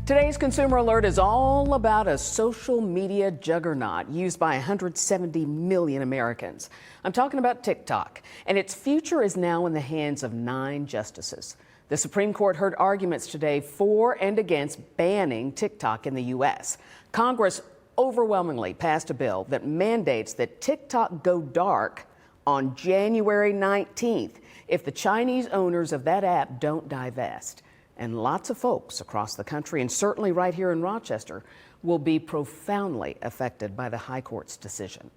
Today's Consumer Alert is all about a social media juggernaut used by 170 million Americans. I'm talking about TikTok, and its future is now in the hands of 9 justices. The Supreme Court heard arguments today for and against banning TikTok in the U.S. Congress overwhelmingly passed a bill that mandates that TikTok go dark on January 19th if the Chinese owners of that app don't divest. And lots of folks across the country, and certainly right here in Rochester, will be profoundly affected by the High Court's decision.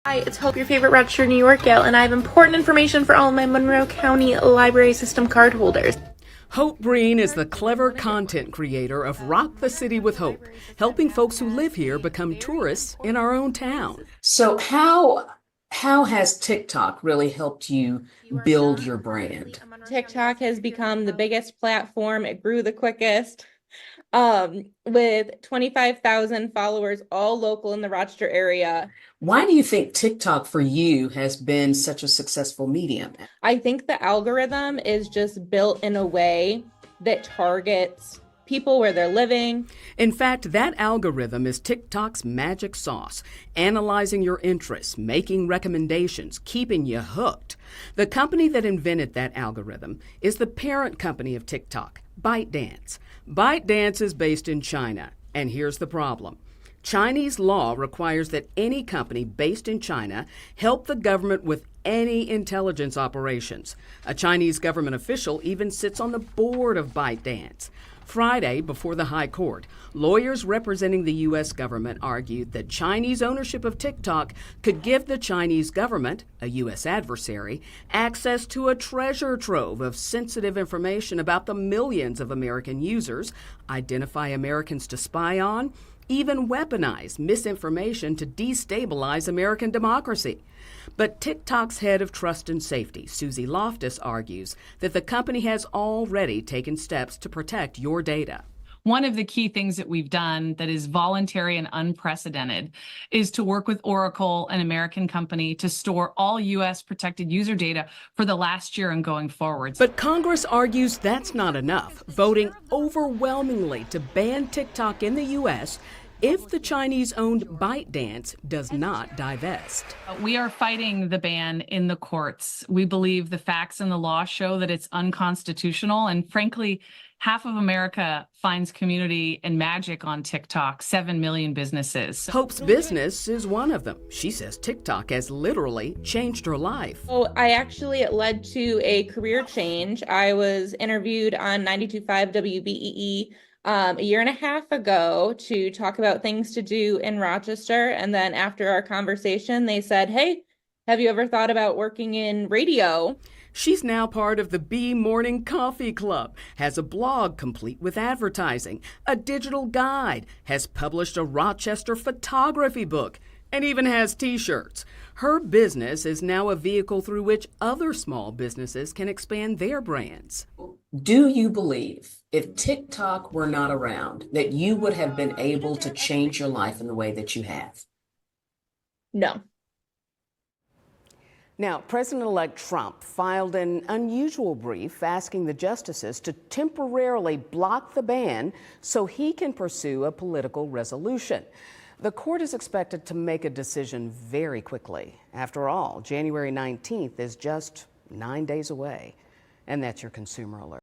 Hi, it's Hope, your favorite Rochester, New York gal, and I have important information for all of my Monroe County Library System card holders. Hope Breen is the clever content creator of Rock the City with Hope, helping folks who live here become tourists in our own town. So how has TikTok really helped you build your brand? TikTok has become the biggest platform. It grew the quickest, with 25,000 followers, all local in the Rochester area. Why do you think TikTok for you has been such a successful medium? I think the algorithm is just built in a way that targets people where they're living. In fact, that algorithm is TikTok's magic sauce, analyzing your interests, making recommendations, keeping you hooked. The company that invented that algorithm is the parent company of TikTok, ByteDance. ByteDance is based in China, and here's the problem. Chinese law requires that any company based in China help the government with any intelligence operations. A Chinese government official even sits on the board of ByteDance. Friday, before the High Court, lawyers representing the U.S. government argued that Chinese ownership of TikTok could give the Chinese government, a U.S. adversary, access to a treasure trove of sensitive information about the millions of American users, identify Americans to spy on, even weaponize misinformation to destabilize American democracy. But TikTok's head of trust and safety, Susie Loftus, argues that the company has already taken steps to protect your data. One of the key things that we've done that is voluntary and unprecedented is to work with Oracle, an American company, to store all U.S. protected user data for the last year and going forward. But Congress argues that's not enough, voting overwhelmingly to ban TikTok in the U.S. if the Chinese-owned ByteDance does not divest. We are fighting the ban in the courts. We believe the facts and the law show that it's unconstitutional, and frankly, half of America finds community and magic on TikTok, 7 million businesses. Hope's business is one of them. She says TikTok has literally changed her life. So it led to a career change. I was interviewed on 92.5 WBEE a year and a half ago to talk about things to do in Rochester. And then after our conversation, they said, hey, have you ever thought about working in radio? She's now part of the Bee Morning Coffee Club, has a blog complete with advertising, a digital guide, has published a Rochester photography book, and even has T-shirts. Her business is now a vehicle through which other small businesses can expand their brands. Do you believe if TikTok were not around, that you would have been able to change your life in the way that you have? No. Now, President-elect Trump filed an unusual brief asking the justices to temporarily block the ban so he can pursue a political resolution. The court is expected to make a decision very quickly. After all, January 19th is just 9 days away. And that's your Consumer Alert.